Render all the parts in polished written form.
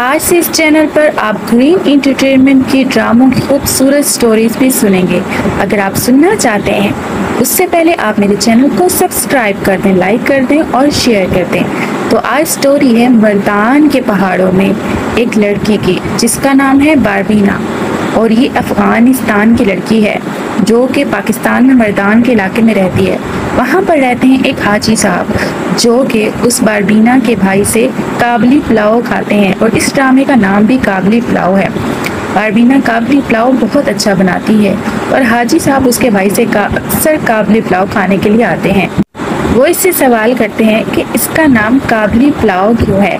آج سے اس چینل پر آپ گرین انٹرٹینمنٹ کی ڈراموں کی خوبصورت سٹوریز بھی سنیں گے۔ اگر آپ سننا چاہتے ہیں اس سے پہلے آپ میرے چینل کو سبسکرائب کر دیں، لائک کر دیں اور شیئر کر دیں۔ تو آج سٹوری ہے مردان کے پہاڑوں میں ایک لڑکی کی جس کا نام ہے باربینا، اور یہ افغانستان کی لڑکی ہے جو کہ پاکستان میں مردان کے علاقے میں رہتی ہے۔ وہاں پر رہتے ہیں ایک حاجی صاحب جو کہ اس باربینا کے بھائی سے کابلی پلاؤ کھاتے ہیں، اور اس ڈرامے کا نام بھی کابلی پلاؤ ہے۔ باربینا کابلی پلاؤ بہت اچھا بناتی ہے اور حاجی صاحب اس کے بھائی سے اکثر کابلی پلاؤ کھانے کے لیے آتے ہیں۔ وہ اس سے سوال کرتے ہیں کہ اس کا نام کابلی پلاؤ کیوں ہے؟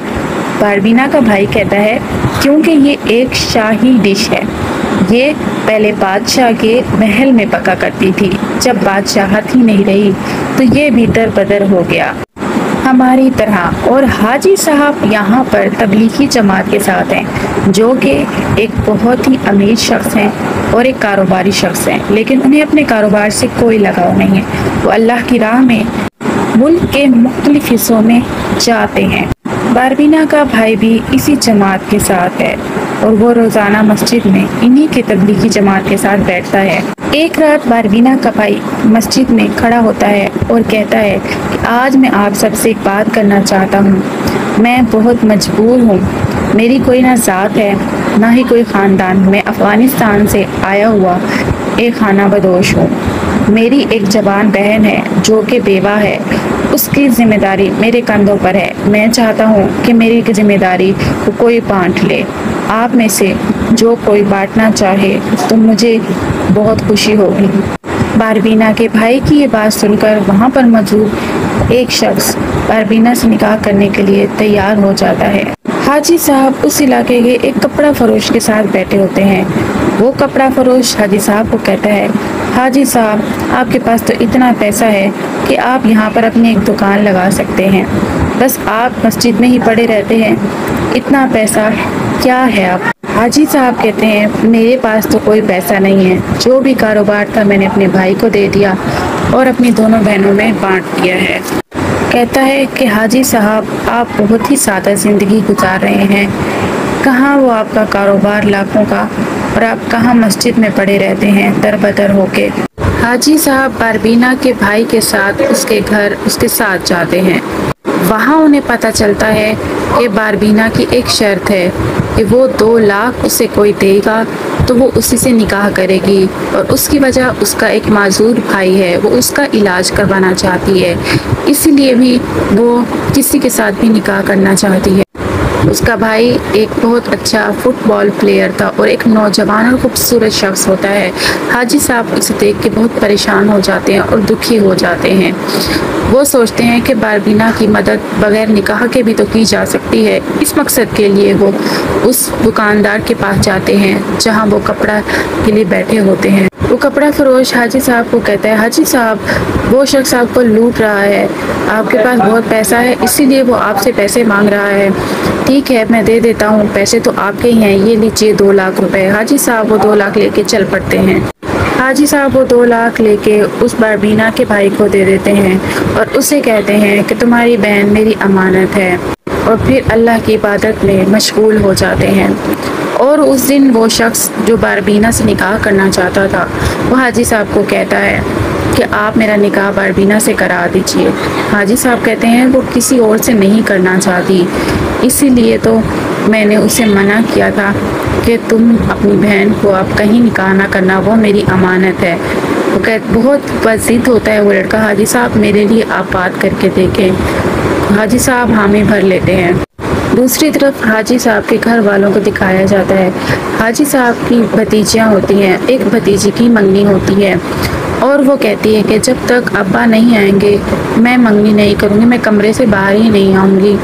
باربینا کا بھائی کہتا ہے کیونکہ یہ ایک شاہی ڈش ہے، یہ پہلے بادشاہ کے محل میں پکا کرتی تھی، جب بادشاہت ہی نہیں رہی تو یہ بھی در بدر ہو گیا ہماری طرح۔ اور حاجی صاحب یہاں پر تبلیغی جماعت کے ساتھ ہیں جو کہ ایک بہت ہی امیر شخص ہیں اور ایک کاروباری شخص ہیں، لیکن انہیں اپنے کاروبار سے کوئی لگاؤ نہیں ہے۔ وہ اللہ کی راہ میں ملک کے مختلف حصوں میں جاتے ہیں۔ باربینا کا بھائی بھی اسی جماعت کے ساتھ ہے اور وہ روزانہ مسجد میں انہی کے تبلیغی جماعت کے ساتھ بیٹھتا ہے۔ ایک رات باربینا کا بھائی مسجد میں کھڑا ہوتا ہے اور کہتا ہے کہ آج میں آپ سب سے ایک بات کرنا چاہتا ہوں، میں بہت مجبور ہوں، میری کوئی نہ ذات ہے نہ ہی کوئی خاندان، میں افغانستان سے آیا ہوا ایک خانہ بدوش ہوں، میری ایک جوان بہن ہے جو کہ بیوہ ہے، اس کی ذمہ داری میرے کندھوں پر ہے، میں چاہتا ہوں کہ میری ذمہ داری کو کوئی بانٹ لے، آپ میں سے جو کوئی بانٹنا چاہے تو مجھے بہت خوشی ہوگی۔ باربینا کے بھائی کی یہ بات سن کر وہاں پر موجود ایک شخص باربینا سے نکاح کرنے کے لیے تیار ہو جاتا ہے۔ حاجی صاحب اس علاقے کے ایک کپڑا فروش کے ساتھ بیٹھے ہوتے ہیں۔ وہ کپڑا فروش حاجی صاحب کو کہتا ہے، حاجی صاحب آپ کے پاس تو اتنا پیسہ ہے کہ آپ یہاں پر اپنی ایک دکان لگا سکتے ہیں، بس آپ مسجد میں ہی پڑے رہتے ہیں، اتنا پیسہ کیا ہے آپ؟ حاجی صاحب کہتے ہیں میرے پاس تو کوئی پیسہ نہیں ہے، جو بھی کاروبار تھا میں نے اپنے بھائی کو دے دیا اور اپنی دونوں بہنوں میں بانٹ دیا ہے۔ کہتا ہے کہ حاجی صاحب آپ بہت ہی سادہ زندگی گزار رہے ہیں، کہاں وہ آپ کا کاروبار لاکھوں کا، اور آپ کہاں مسجد میں پڑے رہتے ہیں در بدر ہو کے۔ حاجی صاحب باربینا کے بھائی کے ساتھ اس کے گھر اس کے ساتھ جاتے ہیں۔ وہاں انہیں پتہ چلتا ہے کہ باربینا کی ایک شرط ہے کہ وہ 2 لاکھ اسے کوئی دے گا تو وہ اسی سے نکاح کرے گی، اور اس کی وجہ اس کا ایک معذور بھائی ہے، وہ اس کا علاج کروانا چاہتی ہے، اسی لیے بھی وہ کسی کے ساتھ بھی نکاح کرنا چاہتی ہے۔ اس کا بھائی ایک بہت اچھا فٹ بال پلیئر تھا اور ایک نوجوان اور خوبصورت شخص ہوتا ہے۔ حاجی صاحب اسے دیکھ کے بہت پریشان ہو جاتے ہیں اور دکھی ہو جاتے ہیں۔ وہ سوچتے ہیں کہ باربینا کی مدد بغیر نکاح کے بھی تو کی جا سکتی ہے۔ اس مقصد کے لیے وہ اس دکاندار کے پاس جاتے ہیں جہاں وہ کپڑا کے لیے بیٹھے ہوتے ہیں۔ وہ کپڑا فروش حاجی صاحب کو کہتا ہے، حاجی صاحب وہ شخص آپ کو لوٹ رہا ہے، آپ کے پاس بہت پیسہ ہے اسی لیے وہ آپ سے پیسے مانگ رہا ہے، ٹھیک ہے میں دے دیتا ہوں، پیسے تو آپ کے ہی ہیں، یہ لیجیے 2 لاکھ روپے۔ حاجی صاحب وہ 2 لاکھ لے کے چل پڑتے ہیں۔ حاجی صاحب وہ 2 لاکھ لے کے اس باربینا کے بھائی کو دے دیتے ہیں اور اسے کہتے ہیں کہ تمہاری بہن میری امانت ہے، اور پھر اللہ کی عبادت میں مشغول ہو جاتے ہیں۔ اور اس دن وہ شخص جو باربینا سے نکاح کرنا چاہتا تھا وہ حاجی صاحب کو کہتا ہے کہ آپ میرا نکاح باربینا سے کرا دیجئے۔ حاجی صاحب کہتے ہیں وہ کسی اور سے نہیں کرنا چاہتی، اسی لیے تو میں نے اسے منع کیا تھا کہ تم اپنی بہن کو آپ کہیں نکاح نہ کرنا، وہ میری امانت ہے۔ وہ بہت ضد ہوتا ہے وہ لڑکا، حاجی صاحب میرے لیے آپ بات کر کے دیکھیں۔ حاجی صاحب حامی بھر لیتے ہیں۔ دوسری طرف حاجی صاحب کے گھر والوں کو دکھایا جاتا ہے، حاجی صاحب کی بھتیجیاں ہوتی ہیں، ایک بھتیجی کی منگنی ہوتی ہے اور وہ کہتی ہے کہ جب تک ابا نہیں آئیں گے میں منگنی نہیں کروں گی، میں کمرے سے باہر ہی نہیں آؤں گی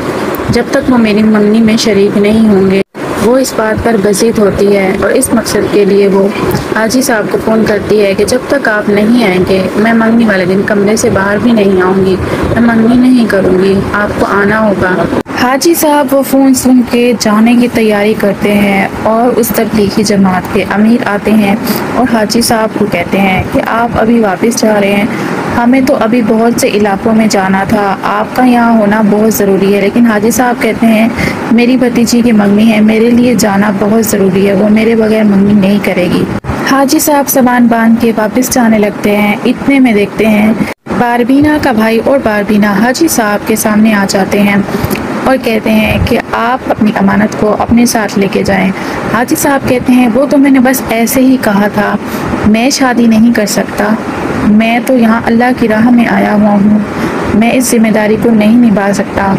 جب تک وہ میری منگنی میں شریک نہیں ہوں گے۔ وہ اس بات پر بضد ہوتی ہے اور اس مقصد کے لیے وہ حاجی صاحب کو فون کرتی ہے کہ جب تک آپ نہیں آئیں گے میں منگنی والے دن کمرے سے باہر بھی نہیں آؤں گی، میں منگنی نہیں کروں گی، آپ کو آنا ہوگا۔ حاجی صاحب وہ فون سن کے جانے کی تیاری کرتے ہیں اور اس تبلیغی جماعت کے امیر آتے ہیں اور حاجی صاحب کو کہتے ہیں کہ آپ ابھی واپس جا رہے ہیں؟ हमें तो अभी बहुत से इलाकों में जाना था, आपका यहाँ होना बहुत ज़रूरी है। लेकिन हाजी साहब कहते हैं मेरी भतीजी की मंगनी है, मेरे लिए जाना बहुत ज़रूरी है, वो मेरे बगैर मंगनी नहीं करेगी। हाजी साहब सामान बांध के वापस जाने लगते हैं। इतने में देखते हैं बारबीना का भाई और बारबीना हाजी साहब के सामने आ जाते हैं और कहते हैं कि आप अपनी अमानत को अपने साथ लेके जाएं। हाजी साहब कहते हैं वो तो मैंने बस ऐसे ही कहा था, मैं शादी नहीं कर सकता, मैं तो यहाँ अल्लाह की राह में आया हुआ हूँ, मैं इस जिम्मेदारी को नहीं निभा सकता।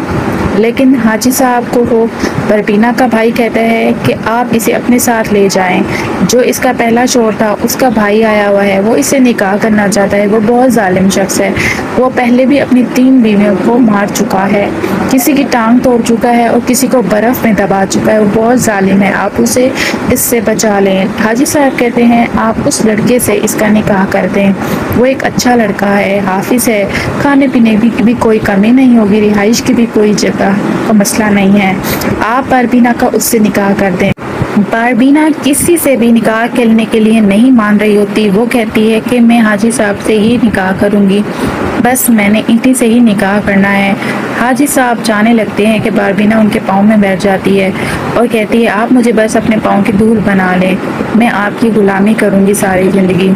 लेकिन हाजी साहब को वो बरबीना का भाई कहता है कि आप इसे अपने साथ ले जाएं। जो इसका पहला शौहर था उसका भाई आया हुआ है, वो इसे निकाह करना चाहता है, वो बहुत जालिम शख्स है, वो पहले भी अपनी 3 बीवियों को मार चुका है, किसी की टांग तोड़ चुका है और किसी को बर्फ़ में दबा चुका है, वो बहुत जालिम है, आप उसे इससे बचा लें। हाजी साहब कहते हैं आप उस लड़के से इसका निकाह कर दें, वो एक अच्छा लड़का है, हाफिज़ है, खाने पीने भी कोई कमी नहीं होगी, रिहाइश की भी कोई जगह का मसला नहीं है, आप बारबीना का उससे निकाह कर दें। बारबीना किसी से भी निकाह करने के लिए नहीं मान रही होती, वो कहती है कि मैं हाजी साहब से ही निकाह करूंगी, बस मैंने इन्हीं से ही निकाह करना है। हाजी साहब जाने लगते हैं कि बारबीना उनके पाँव में बैठ जाती है और कहती है आप मुझे बस अपने पाँव की धूल बना लें, मैं आपकी गुलामी करूंगी सारी ज़िंदगी।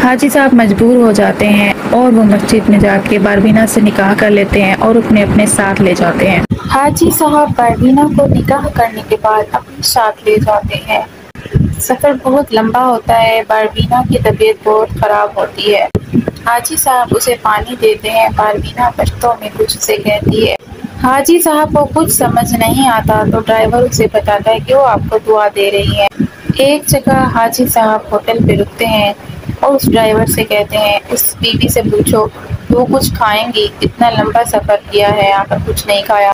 हाजी साहब मजबूर हो जाते हैं और वो मस्जिद में जाके बारबीना से निकाह कर लेते हैं और अपने अपने साथ ले जाते हैं। हाजी साहब बारबीना को निकाह करने के बाद अपने साथ ले जाते हैं। सफ़र बहुत लंबा होता है, बारबीना की तबीयत बहुत ख़राब होती है। हाजी साहब उसे पानी देते हैं, बारबीना पश्तो में कुछ उसे कहती है। हाजी साहब को कुछ समझ नहीं आता तो ड्राइवर उसे बताता है कि वो आपको दुआ दे रही है। एक जगह हाजी साहब होटल पे रुकते हैं और उस ड्राइवर से कहते हैं उस बीवी से पूछो वो कुछ खाएंगी, इतना लंबा सफ़र किया है यहाँ पर कुछ नहीं खाया।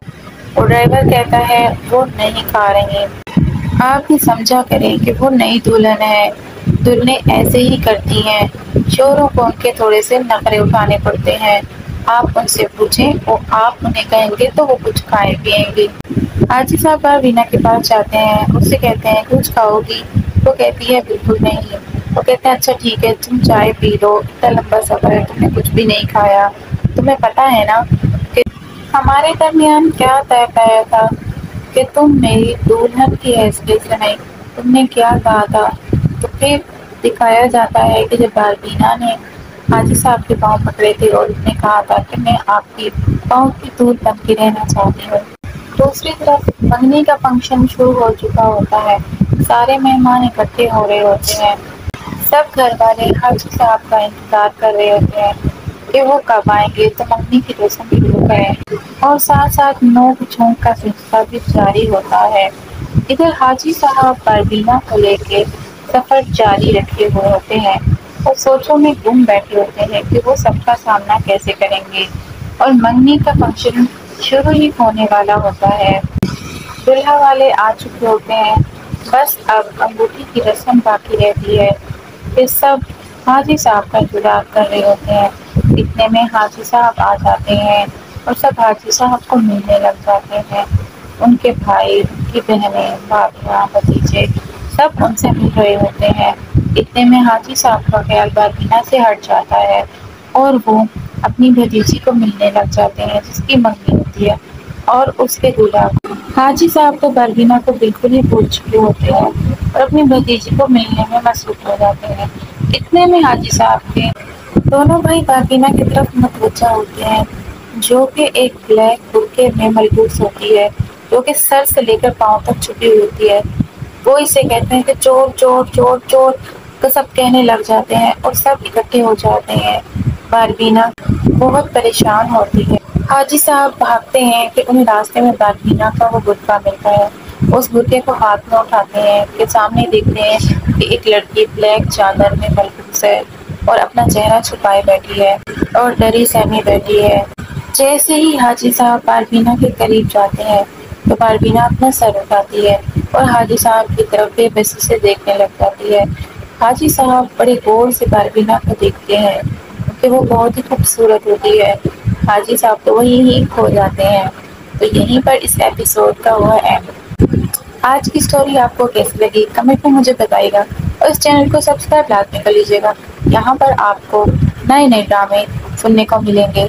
और ड्राइवर कहता है वो नहीं खा रही, आप भी समझा करें कि वो नई दुल्हन है, दुल्हनें ऐसे ही करती हैं, शोहरों को उनके थोड़े से नखरे उठाने पड़ते हैं, आप उनसे पूछें और आप उन्हें कहेंगे तो वो कुछ खाए पिएंगी। हाजी साहब बारबीना के पास जाते हैं, उससे कहते हैं कुछ खाओगी? वो कहती है बिल्कुल नहीं। वो कहते हैं अच्छा ठीक है तुम चाय पी लो, इतना लंबा सफ़र है, तुमने कुछ भी नहीं खाया, तुम्हें पता है ना कि हमारे दरमियान क्या तय पाया था कि तुम मेरी दुल्हन की हैसियत से नहीं, तुमने क्या कहा था। तो फिर दिखाया जाता है कि जब बारबीना ने हाजी साहब के पाँव पकड़े थे और उसने कहा था कि मैं आपकी पाँव की धूल बन के रहना चाहती हूँ। दूसरी तरफ मंगनी का फंक्शन शुरू हो चुका होता है, सारे मेहमान इकट्ठे हो रहे होते हैं, सब घर वाले हाजी साहब का इंतजार कर रहे होते हैं कि वो कब आएंगे तो मंगनी की रस्म शुरू करें, और साथ साथ नोक झोंक का सिलसिला भी जारी होता है। इधर हाजी साहब बारबीना को लेके सफ़र जारी रखे हुए होते हैं और सोचों में गुम बैठे होते हैं कि वो सबका सामना कैसे करेंगे, और मंगनी का फंक्शन शुरू ही होने वाला होता है। दुल्हा वाले आ चुके होते हैं, बस अब अंगूठी की रस्म बाकी रहती है। फिर सब हाजी साहब का इंतजार कर रहे होते हैं। इतने में हाजी साहब आ जाते हैं और सब हाजी साहब को मिलने लग जाते हैं। उनके भाई, उनकी बहनें, भाभियाँ, भतीजे सब उनसे मिल रहे होते हैं। इतने में हाजी साहब का ख्याल बारबीना से हट जाता है और वो अपनी भतीजी को मिलने लग जाते हैं जिसकी मंगनी होती है और उसके दूल्हा। हाजी साहब तो बारबीना को बिल्कुल ही भूल चुके होते हैं और अपनी भतीजी को मिलने में मसरूफ हो जाते हैं। इतने में हाजी साहब के दोनों भाई बारबीना की तरफ मुतवज्जा होते हैं, जो कि एक ब्लैक बुर्के में मलबूस होती है, जो कि सर से लेकर पाँव तक छुपी हुई होती है। वो इसे कहते हैं कि चोर चोर चोर चोर, तो सब कहने लग जाते हैं और सब इकट्ठे हो जाते हैं। बारबीना बहुत परेशान होती है। हाजी साहब भागते हैं कि उन्हें रास्ते में बारबीना का वो बुर्का मिलता है। उस बुर्के को हाथ में उठाते हैं कि सामने देखते हैं कि एक लड़की ब्लैक चादर में मलबूस है और अपना चेहरा छुपाए बैठी है और डरी सहमी बैठी है। जैसे ही हाजी साहब बारबीना के करीब जाते हैं तो बारबीना अपना सर उठाती है और हाजी साहब की तरफ बेबसी से देखने लग जाती है। हाजी साहब बड़े गौर से बारबीना को देखते हैं क्योंकि वो बहुत ही खूबसूरत होती है। हाजी साहब तो वहीं ही खो जाते हैं। तो यहीं पर इस एपिसोड का हुआ एंड। आज की स्टोरी आपको कैसी लगी कमेंट में मुझे बताइएगा और इस चैनल को सब्सक्राइब लाजमी कर लीजिएगा। यहाँ पर आपको नए नए ड्रामे सुनने को मिलेंगे।